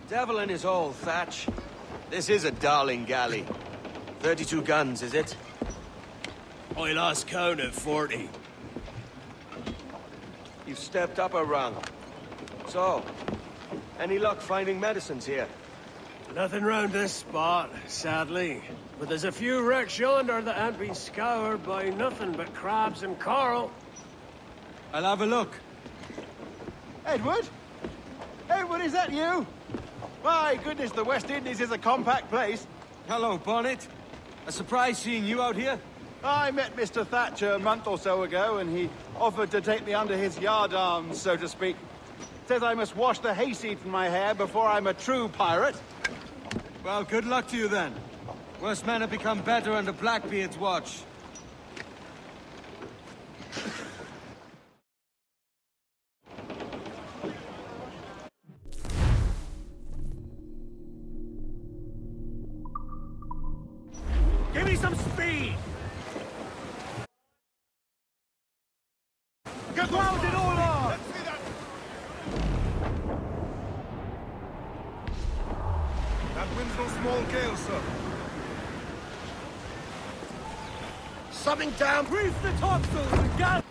Devil in his hole, ثاتش. This is a darling galley. 32 guns, is it? I lost count at 40. You've stepped up a rung. So, any luck finding medicines here? Nothing round this spot, sadly. But there's a few wrecks yonder that ain't been scoured by nothing but crabs and coral. I'll have a look. Edward? Edward, is that you? My goodness, the West Indies is a compact place. Hello, Bonnet. A surprise seeing you out here. I met Mr. Thatcher a month or so ago, and he offered to take me under his yardarms, so to speak. Says I must wash the hayseed from my hair before I'm a true pirate. Well, good luck to you then. Worst men have become better under Blackbeard's watch. Give me some speed! Get grounded all on! Let's see that! That wind's no small gale, sir. Something down! Grease the topsails and gas!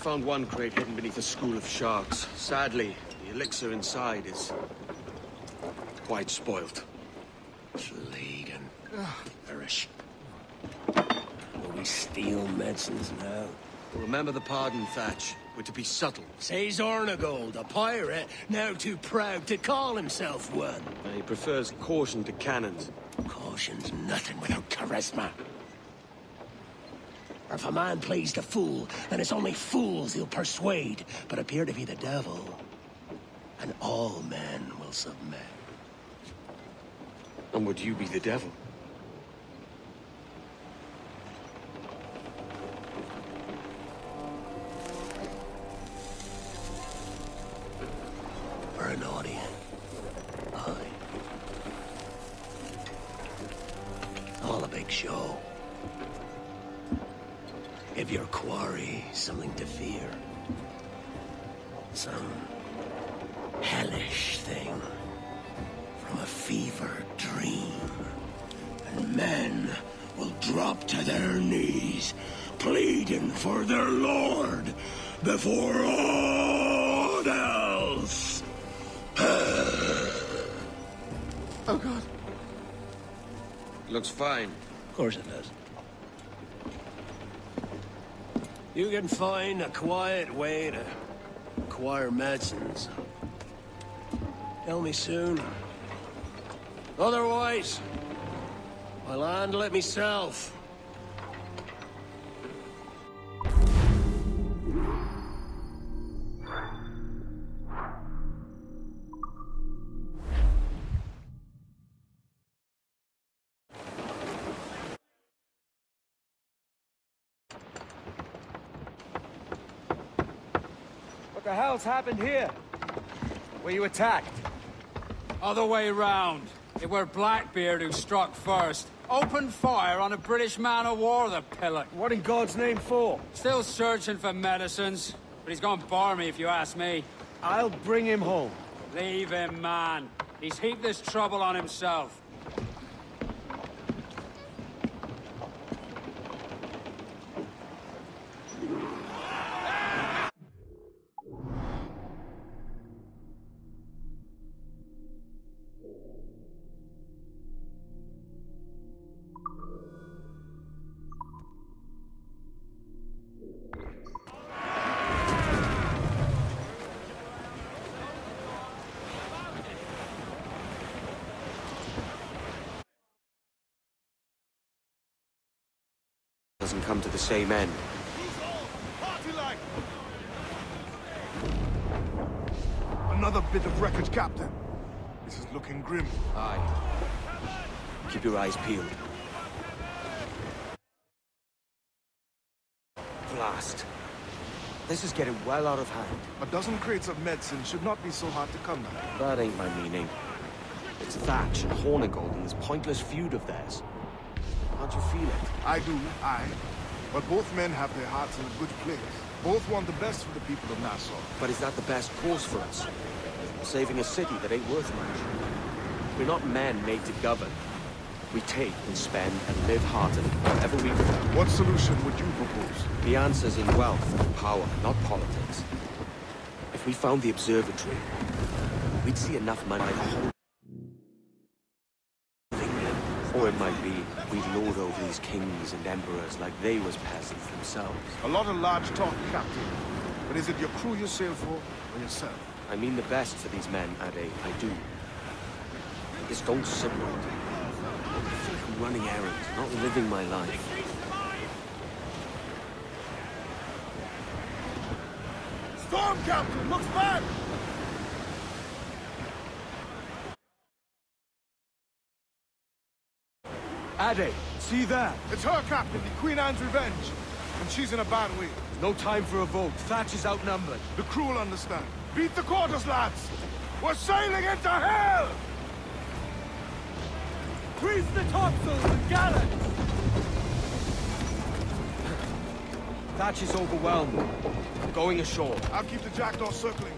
found one crate hidden beneath a school of sharks. Sadly, the elixir inside is quite spoilt. Sladen. Perish. Will we steal medicines now? Remember the pardon, Thach. We're to be subtle. Says Ornagold, a pirate, now too proud to call himself one. He prefers caution to cannons. Caution's nothing without charisma. Or if a man plays the fool, then it's only fools he'll persuade, but appear to be the devil. And all men will submit. And would you be the devil? Or an audience. Aye. All a big show. Give your quarry something to fear. Some hellish thing from a fevered dream. And men will drop to their knees, pleading for their lord before all else. Oh, God. Looks fine. Of course it does. You can find a quiet way to acquire medicines. Tell me soon. Otherwise, I'll handle it myself. What the hell's happened here? Were you attacked? Other way round. It were Blackbeard who struck first. Opened fire on a British man-o'-war, the pillock. What in God's name for? Still searching for medicines, but he's gone barmy if you ask me. I'll bring him home. Leave him, man. He's heaped this trouble on himself. Doesn't come to the same end. Another bit of wreckage, Captain. This is looking grim. Aye. Keep your eyes peeled. Blast. This is getting well out of hand. A dozen crates of medicine should not be so hard to come by. That ain't my meaning. It's Thach and Hornigold and this pointless feud of theirs. How'd you feel it? I do, aye. But both men have their hearts in a good place. Both want the best for the people of Nassau. But is that the best course for us? Saving a city that ain't worth much. We're not men made to govern. We take and spend and live heartily wherever we go. What solution would you propose? The answer's in wealth and power, not politics. If we found the observatory, we'd see enough money to hold. Or it might be, we'd lord over these kings and emperors like they was peasants themselves. A lot of large talk, Captain. But is it your crew you sail for, or yourself? I mean the best for these men, Ade, I do. Just don't sit around. I feel like I'm running errands, not living my life. Storm, Captain! Looks bad! Ade, see there? It's her, Captain, the Queen Anne's revenge. And she's in a bad way. No time for a vote. Thatch is outnumbered. The crew will understand. Beat the quarters, lads! We're sailing into hell! Grease the topsails and gallants! Thatch is overwhelmed. Going ashore. I'll keep the jackdaw circling.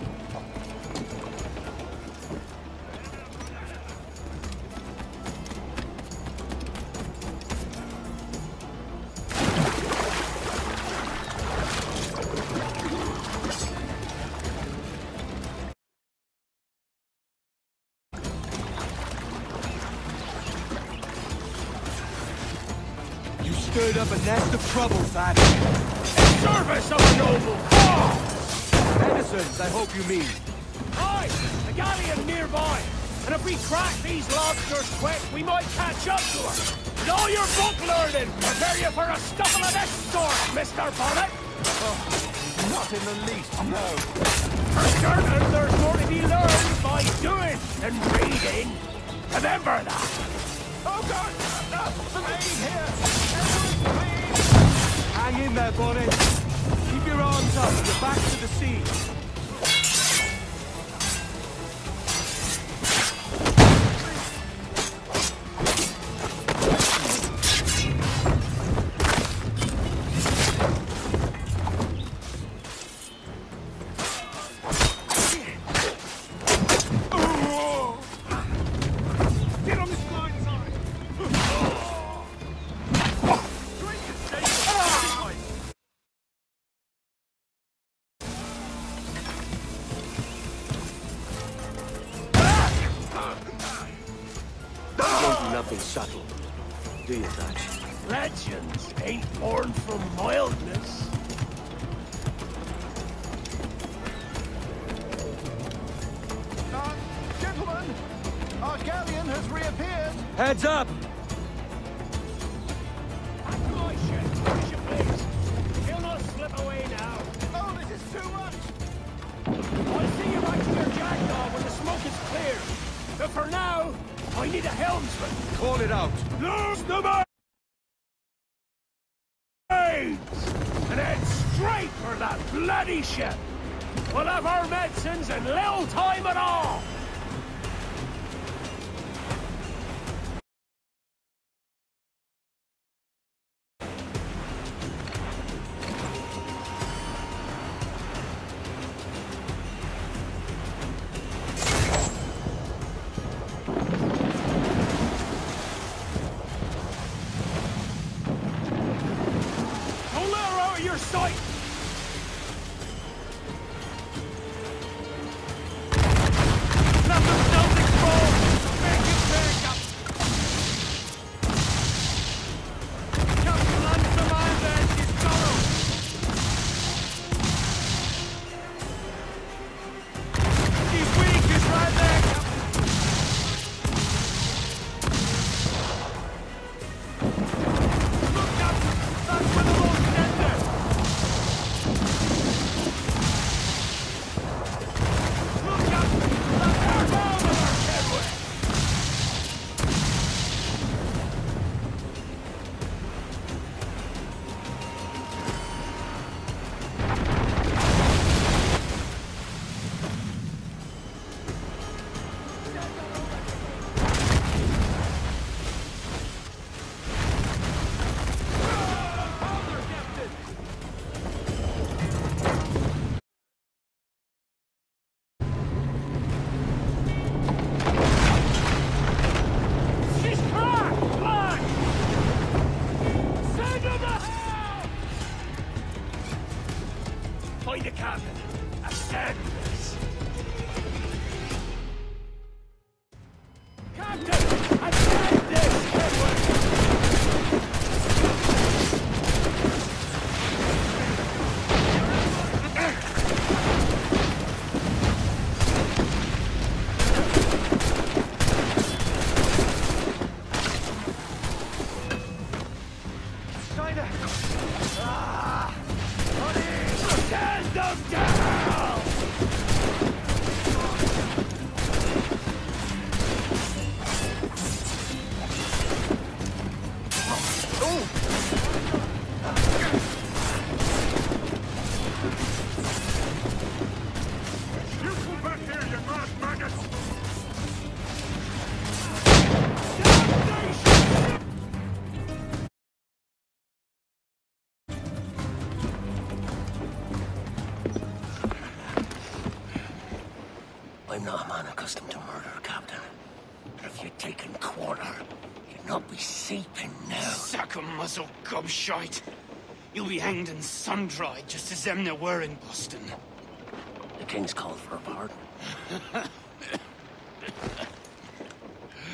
stirred up a nest of trouble, Thats. In service of a noble cause! Medicines, I hope you mean. Aye, a galleon nearby. And if we crack these lobsters quick, we might catch up to her. With all your book learning, prepare you for a scuffle of this sort, Mr. Bonnet. Not in the least, no. For certain, there's more to be learned by doing than reading. Remember that. Oh, God! No! Some aid here! Everyone, please! Hang in there, Bonnet. Keep your arms up and your back to the sea. Nothing subtle, do you, Thats? Legends ain't born from mildness. Gentlemen, our galleon has reappeared. Heads up! Back to my ship, if you please. He'll not slip away now. Oh, this is too much. I'll see you back to your jackdaw when the smoke is cleared. But for now, I need a helmsman. Call it out. Lose the mains! And head straight for that bloody ship. We'll have our medicines in little time at all. Find the captain. Ascend this. Captain! Ascend this, Edward! I'm not a man accustomed to murder, Captain. But if you'd taken quarter, you'd not be seeping now. Sack a muzzle, gobshite. You'll be hanged and sun-dried, just as them there were in Boston. The King's called for a pardon.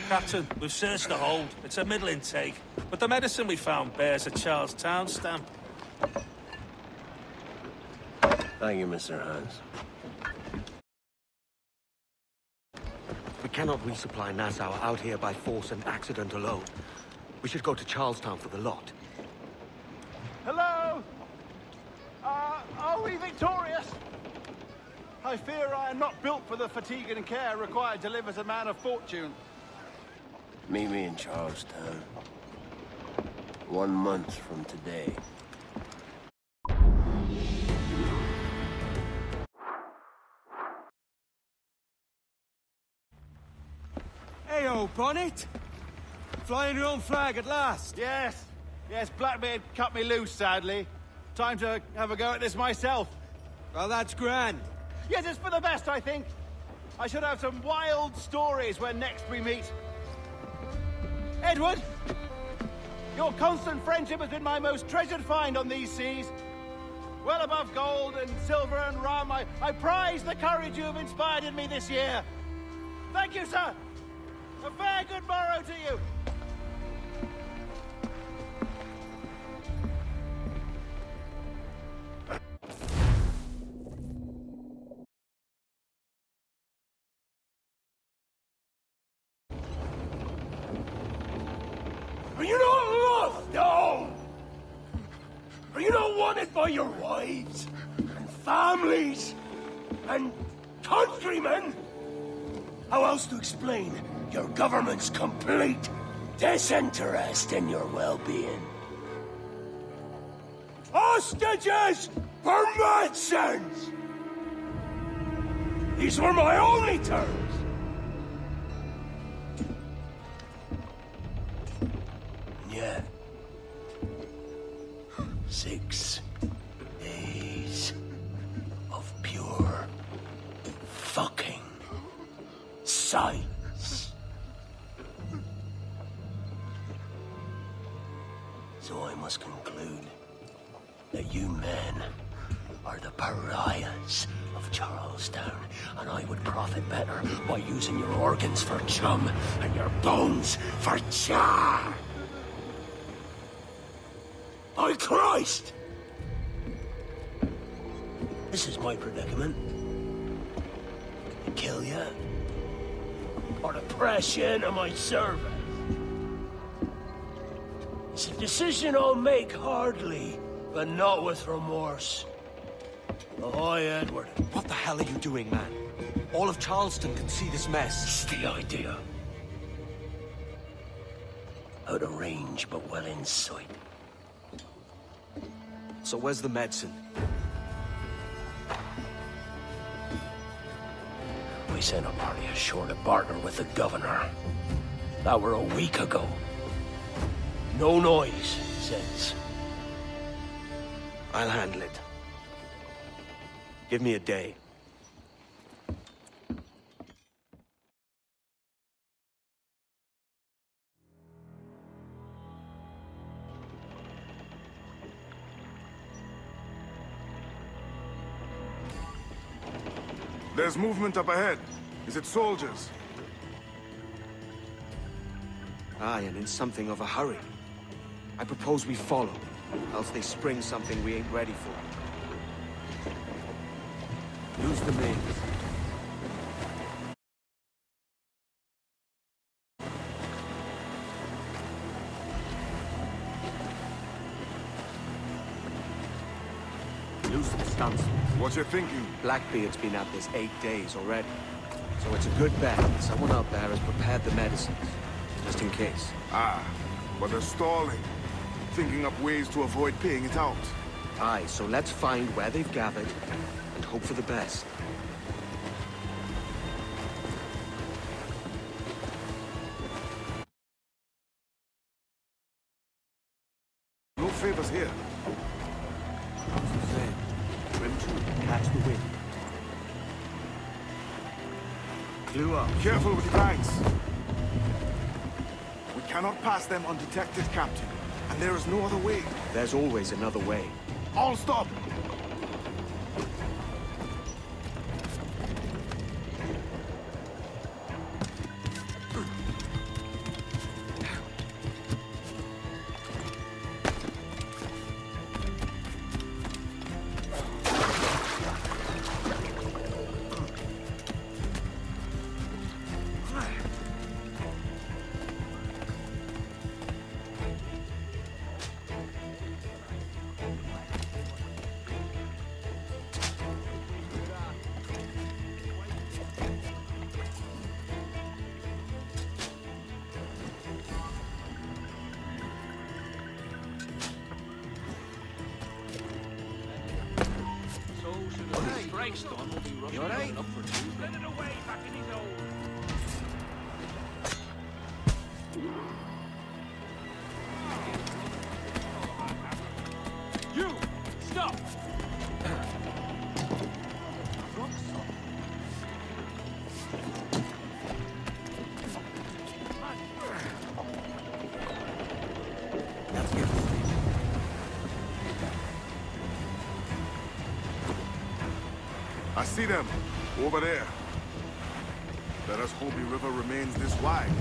Captain, we've searched the hold. It's a middling take. but the medicine we found bears a Charlestown stamp. Thank you, Mr. Hans. We cannot resupply Nassau out here by force and accident alone. We should go to Charlestown for the lot. Hello? Are we victorious? I fear I am not built for the fatigue and care required to live as a man of fortune. Meet me in Charlestown. 1 month from today. Hey-o, Bonnet! Flying your own flag at last! Yes, Blackbeard cut me loose, sadly. Time to have a go at this myself. Well, that's grand. Yes, it's for the best, I think. I should have some wild stories when next we meet. Edward! Your constant friendship has been my most treasured find on these seas. Well above gold and silver and rum, I prize the courage you have inspired in me this year. Thank you, sir. A fair good morrow to you. Are you not loved? No! Are you not wanted by your wives, and families, and countrymen? How else to explain your government's complete disinterest in your well-being? Hostages for medicines! These were my only terms. Yet, 6 days of pure fucking silence. So I must conclude that you men are the pariahs of Charlestown, and I would profit better by using your organs for chum and your bones for char. By Christ! This is my predicament. To kill you, or to press you into my service. It's a decision I'll make hardly, but not with remorse. Ahoy, Edward. What the hell are you doing, man? All of Charleston can see this mess. It's the idea. Out of range, but well in sight. So where's the medicine? We sent a party ashore to barter with the governor. That were a week ago. No noise since. I'll handle it. Give me a day. There's movement up ahead. Is it soldiers? Aye, and in something of a hurry. I propose we follow, else they spring something we ain't ready for. Lose the names. Lose the stunts. What you thinking? Blackbeard's been at this 8 days already. So it's a good bet that someone out there has prepared the medicines, just in case. Ah, but they're stalling. Thinking up ways to avoid paying it out. Aye, so let's find where they've gathered and hope for the best. No favors here. Catch the wind. Clue up. Careful with the banks. We cannot pass them undetected, Captain. And there is no other way. There's always another way. All stop! break's done, we'll be rushing up for two. Let it away back in his old. You! Stop! I see them, over there. Let us hope the river remains this wide.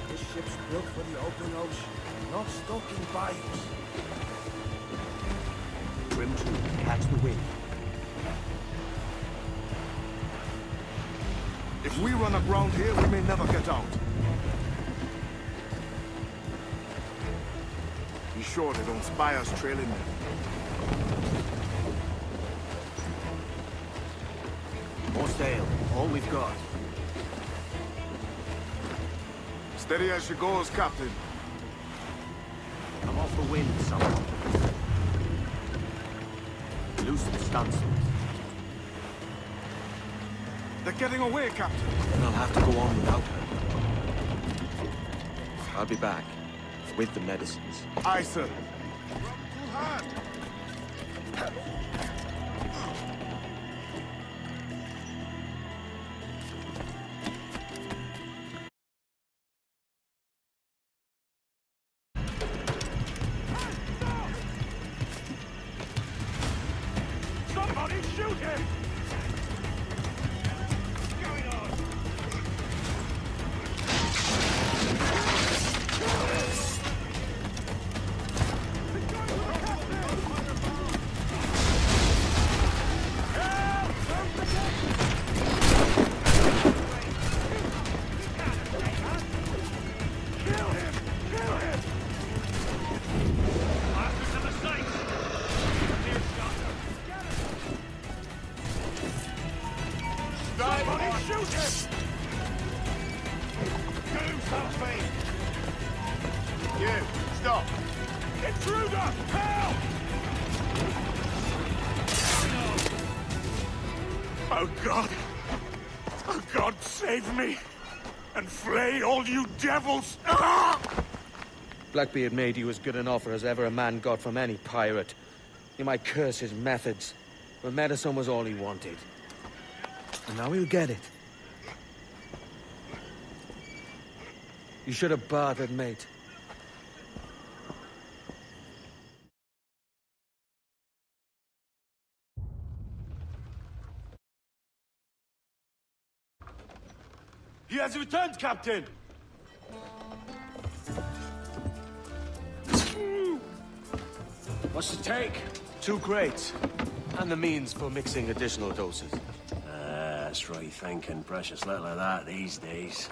This ship's built for the open ocean, not stuck in bayous. Trim to catch the wind. If we run aground here, we may never get out. Be sure they don't spy us trailing them. More sail, all we've got. Steady as she goes, Captain. I'm off the wind, someone. Loosen the stunsails. They're getting away, Captain. Then I'll have to go on without her. I'll be back, with the medicines. Aye, sir. Too hard. Somebody shoot him! Oh God, save me! And flay all you devils! Ah! Blackbeard made you as good an offer as ever a man got from any pirate. You might curse his methods, but medicine was all he wanted. And now he'll get it. You should have bartered, mate. He has returned, Captain! What's the take? 2 crates. And the means for mixing additional doses. That's right thinking. Precious little of that these days.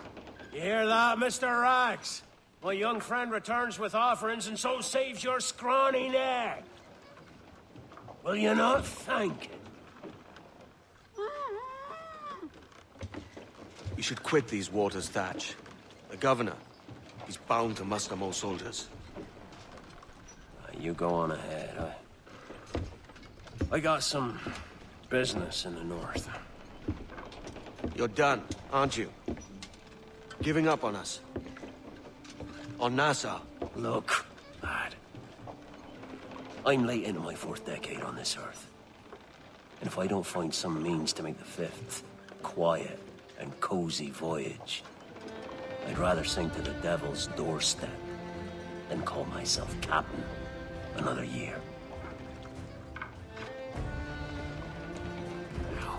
You hear that, Mr. Rags? My young friend returns with offerings and so saves your scrawny neck. Will you not thank him? We should quit these waters, Thatch. The governor, he's bound to muster more soldiers. You go on ahead. I got some business in the north. You're done, aren't you? Giving up on us. On Nassau. Look, lad. I'm late into my 4th decade on this earth. And if I don't find some means to make the 5th quiet and cozy voyage, I'd rather sink to the devil's doorstep than call myself captain another year.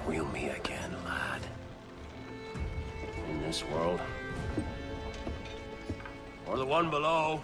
We'll meet again, lad. In this world. Or the one below.